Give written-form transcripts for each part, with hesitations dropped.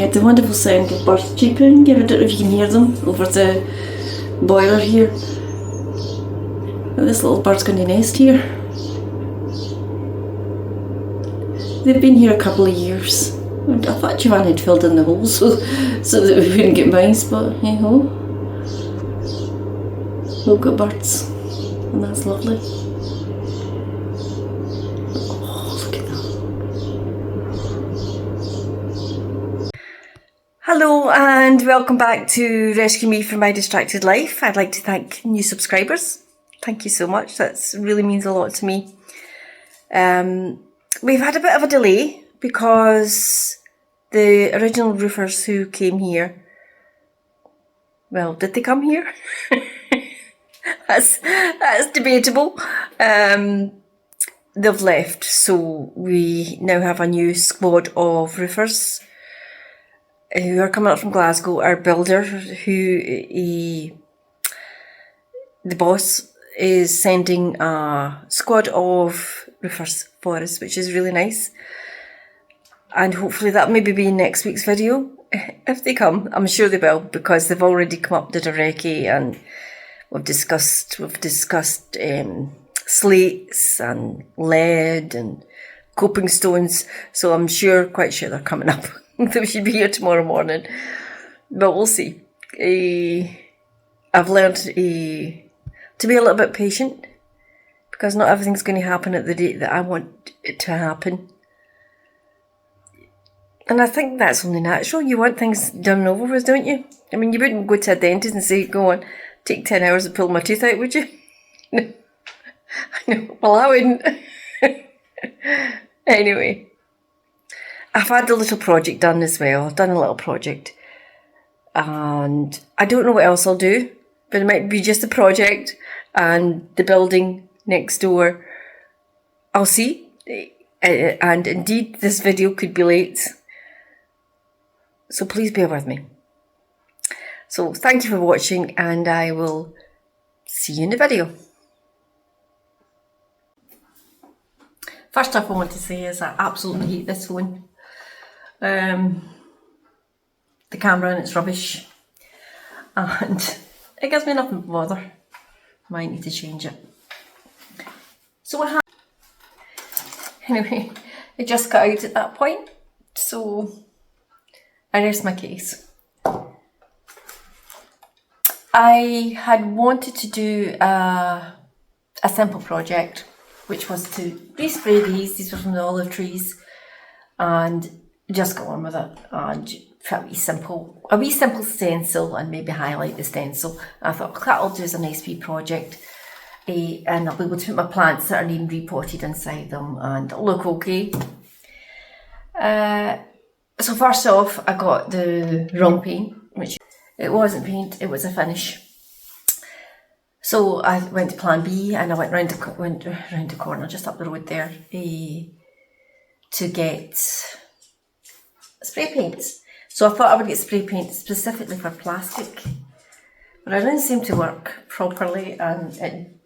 made the wonderful sound of birds cheeping. I don't know if you can hear them over the boiler here. But this little bird's going to nest here. They've been here a couple of years. I thought Joanne had filled in the holes so that we wouldn't get mice, but hey ho. We've got birds, and that's lovely. Oh, look at that. Hello and welcome back to Rescue Me from My Distracted Life. I'd like to thank new subscribers. Thank you so much. That really means a lot to me. We've had a bit of a delay because the original roofers who came here, well, did they come here? that's debatable. They've left, so we now have a new squad of roofers who are coming up from Glasgow. Our builder, the boss, is sending a squad of roofers for us, which is really nice. And hopefully that maybe be in next week's video, if they come. I'm sure they will, because they've already come up, did a recce, and we've discussed slates and lead and coping stones. So I'm quite sure they're coming up. They should be here tomorrow morning, but we'll see. I've learned to be a little bit patient, because not everything's going to happen at the date that I want it to happen. And I think that's only natural. You want things done and over with, don't you? I mean, you wouldn't go to a dentist and say, go on, take 10 hours to pull my tooth out, would you? No. Well, I wouldn't. Anyway, I've had a little project done as well. I've done a little project. And I don't know what else I'll do, but it might be just a project and the building next door. I'll see. And indeed, this video could be late. So please bear with me. So thank you for watching, and I will see you in the video. First off, I want to say is I absolutely hate this phone. The camera and it's rubbish. And it gives me nothing to bother. I might need to change it. So what happened? Anyway, it just cut out at that point. So I rest my case. I had wanted to do a simple project, which was to respray these. These were from the olive trees, and just go on with it and a wee simple stencil and maybe highlight the stencil. I thought that I'll do as a nice wee project, and I'll be able to put my plants that are being repotted inside them and it'll look okay. So first off, I got the wrong paint, which it wasn't paint, it was a finish. So I went to plan B, and I went round the corner, just up the road there, to get spray paint. So I thought I would get spray paint specifically for plastic, but it didn't seem to work properly, and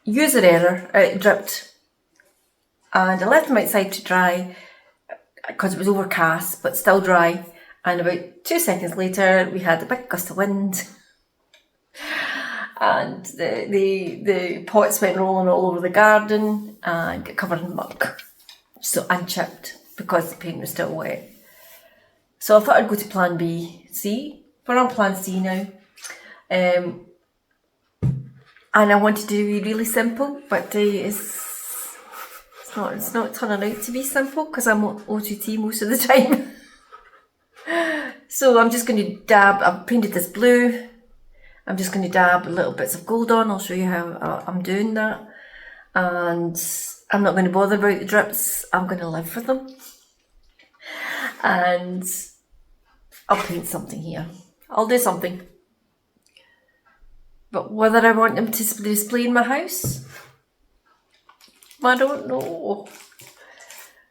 user error, it dripped. And I left them outside to dry, because it was overcast, but still dry. And about 2 seconds later, we had a big gust of wind, and the pots went rolling all over the garden and got covered in muck, and chipped, because the paint was still wet. So I thought I'd go to plan B. See, we're on plan C now. And I wanted to be really simple, but it's not turning out to be simple, because I'm OTT most of the time. So I'm just going to dab. I've painted this blue. I'm just going to dab little bits of gold on. I'll show you how I'm doing that. And I'm not going to bother about the drips. I'm going to live with them. And I'll paint something here. I'll do something. But whether I want them to display in my house, I don't know.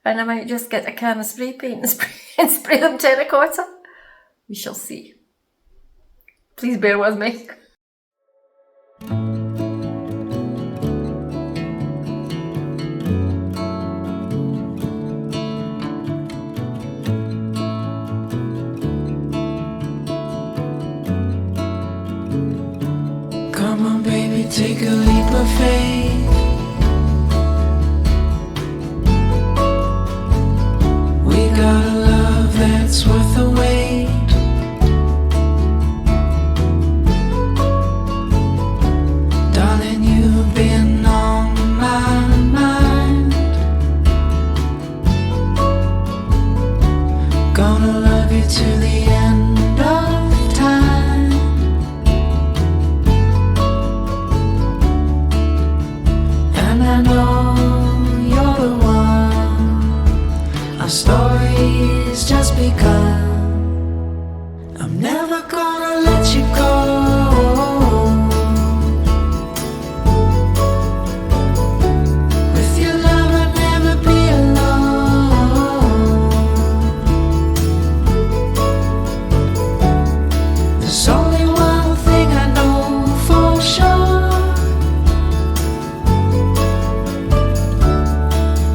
And I might just get a can of spray paint and spray them terracotta. We shall see. Please bear with me. Come on, baby, take a leap of faith. We got a love that's worth the wait. Darling, you've been on my mind. Gonna love you to the end of time. And I know you're the one. Our story's just begun. I'm never gonna let you go. With your love I'd never be alone. There's only one thing I know for sure.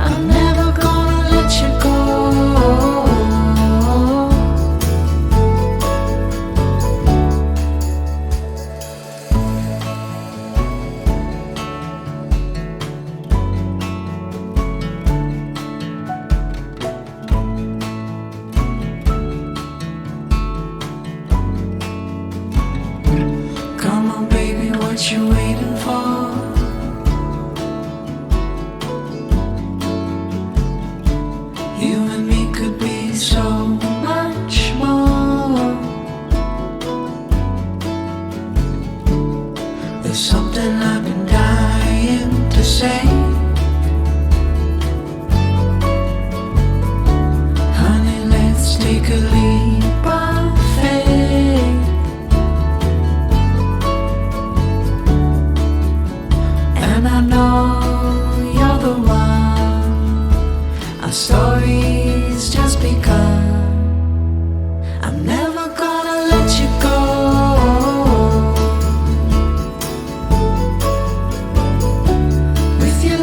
I'm never gonna let you go. Come on, baby, what you waiting for? You and me could be so much more. There's something I've been dying to say. Honey, let's take a leap of faith. And I know you're the one. Our story's just begun. I'm never gonna let you go. With your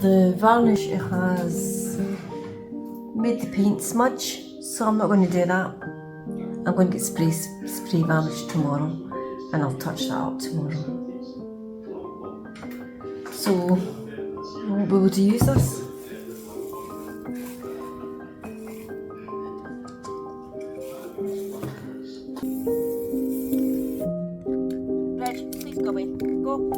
The varnish has made the paint smudge, so I'm not going to do that. I'm going to get spray varnish tomorrow, and I'll touch that up tomorrow. So I won't be able to use this. Reg, please go away. Go.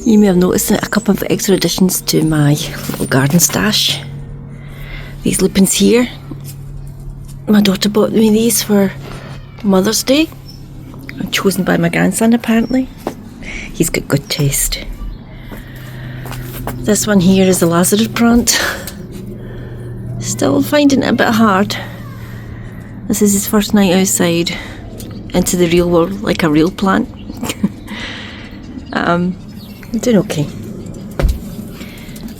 You may have noticed a couple of extra additions to my little garden stash. These lupins here. My daughter bought me these for Mother's Day. Chosen by my grandson apparently. He's got good taste. This one here is the Lazarus plant. Still finding it a bit hard. This is his first night outside into the real world, like a real plant. I'm doing okay.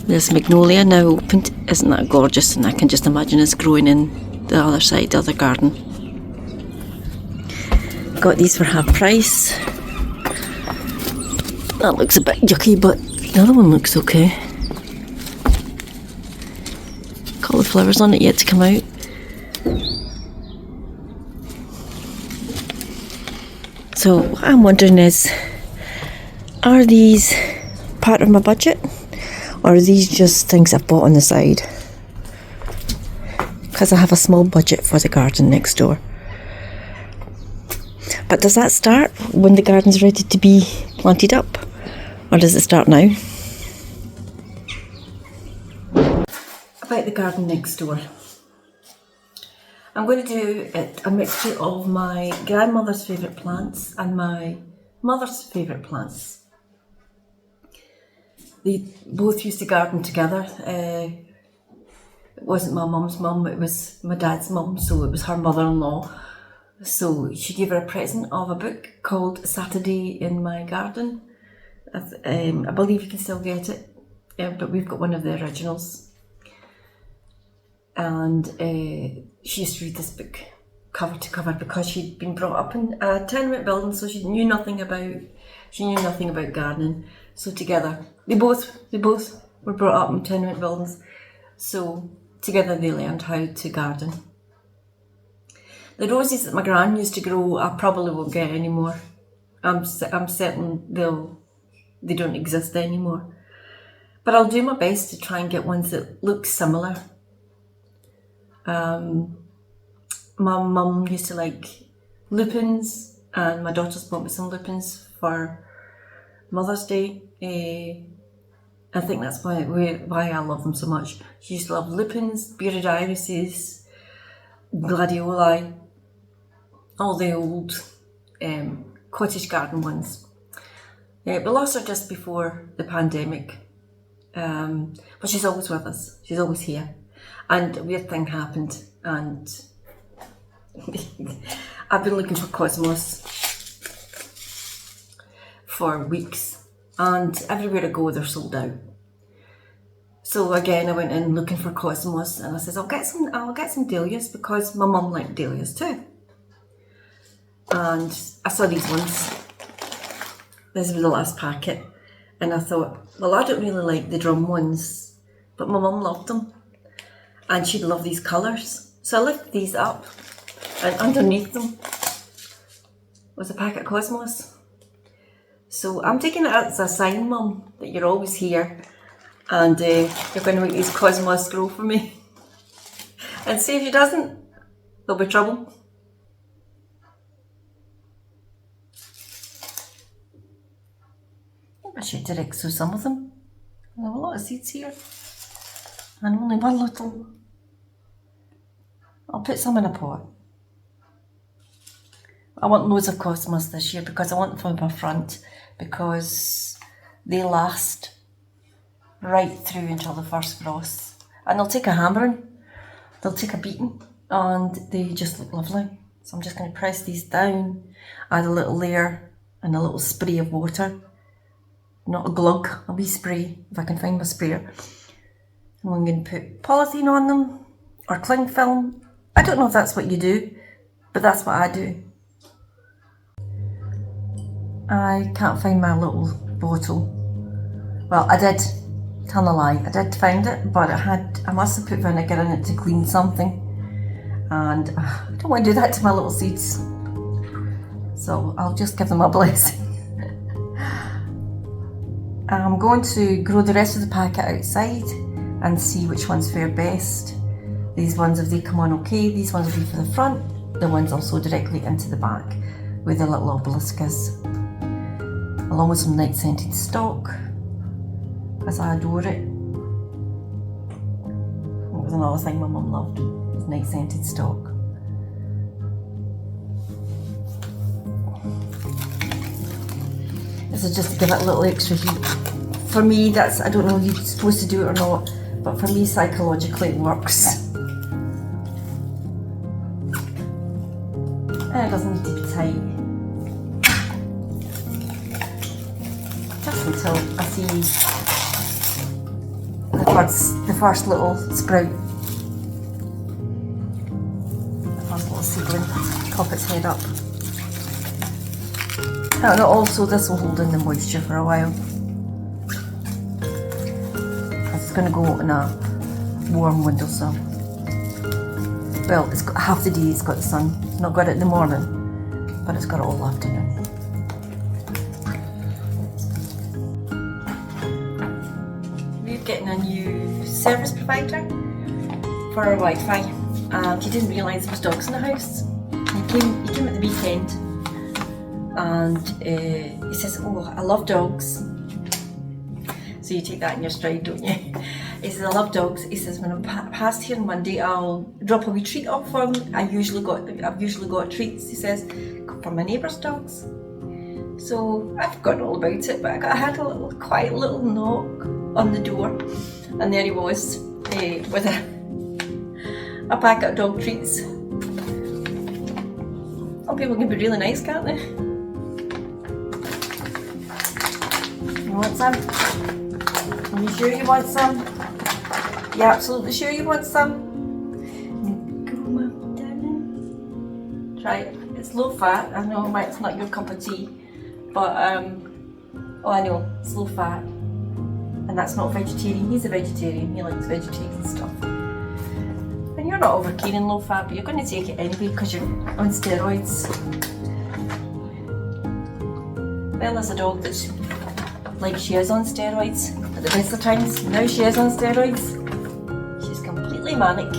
This magnolia now opened. Isn't that gorgeous? And I can just imagine it's growing in the other side, the other garden. Got these for half price. That looks a bit yucky, but the other one looks okay. Cauliflowers on it yet to come out. So what I'm wondering is, are these part of my budget, or are these just things I've bought on the side? Because I have a small budget for the garden next door. But does that start when the garden's ready to be planted up, or does it start now? About the garden next door. I'm going to do a mixture of my grandmother's favourite plants and my mother's favourite plants. They both used to garden together. It wasn't my mum's mum, it was my dad's mum, so it was her mother-in-law. So she gave her a present of a book called Saturday in My Garden. I believe you can still get it, but we've got one of the originals. And she used to read this book cover to cover because she'd been brought up in a tenement building, so she knew nothing about gardening. So together, they both were brought up in tenement buildings, so together they learned how to garden. The roses that my gran used to grow, I probably won't get anymore. I'm certain they don't exist anymore. But I'll do my best to try and get ones that look similar. My mum used to like lupins, and my daughter's bought me some lupins for Mother's Day. I think that's why I love them so much. She used to love lupins, bearded irises, gladioli, all the old cottage garden ones. We lost her just before the pandemic, but she's always with us. She's always here. And a weird thing happened, and I've been looking for cosmos for weeks, and everywhere I go they're sold out. So again I went in looking for cosmos, and I says I'll get some dahlias because my mum liked dahlias too. And I saw these ones. This was the last packet, and I thought, well, I don't really like the drum ones, but my mum loved them, and she'd love these colours. So I lifted these up, and underneath them was a packet of cosmos. So I'm taking it as a sign, Mum, that you're always here, and you're going to make these cosmos grow for me. And see if she doesn't, there'll be trouble. I should direct sow some of them. I have a lot of seeds here, and only one little. I'll put some in a pot. I want loads of Cosmos this year because I want them for my front, because they last right through until the first frost. And they'll take a hammering, they'll take a beating, and they just look lovely. So I'm just going to press these down, add a little layer and a little spray of water. Not a glug, a wee spray, if I can find my sprayer. And I'm going to put polythene on them, or cling film. I don't know if that's what you do, but that's what I do. I can't find my little bottle. Well, I did, tell a lie, I did find it, but I must have put vinegar in it to clean something. And I don't want to do that to my little seeds. So I'll just give them a blessing. I'm going to grow the rest of the packet outside and see which ones fare best. These ones, if they come on okay, these ones will be for the front, the ones also directly into the back, where the little obelisk is. Along with some night scented stock, as I adore it. It was another thing my mum loved, was night scented stock. This is just to give it a little extra heat. For me, that's, I don't know if you're supposed to do it or not, but for me psychologically it works. And it doesn't need to be tight. Just until I see the first little sprout. The first little seedling pop its head up. And also this will hold in the moisture for a while. It's going to go in a warm windowsill. Well, it's got half the day it's got the sun. It's not got it in the morning, but it's got it all afternoon. We're getting a new service provider for our Wi-Fi, and he didn't realise there was dogs in the house. He came at the weekend, and he says, "Oh, I love dogs." So you take that in your stride, don't you? He says, "I love dogs." He says, "When I'm past here on Monday, I'll drop a wee treat off for them. I've usually got treats." He says, "For my neighbour's dogs." So I've forgotten all about it, but I had a quiet little knock on the door, and there he was with a packet of dog treats. Some people can be really nice, can't they? You want some? Are you sure you want some? You absolutely sure you want some? Come on, darling. Try it. It's low fat. I know it's not your cup of tea, but oh, I know it's low fat, and that's not vegetarian. He's a vegetarian. He likes vegetarian stuff. And you're not over keen on low fat, but you're going to take it anyway because you're on steroids. Bella's a dog that's like she is on steroids at the best of times. Now she is on steroids. She's completely manic.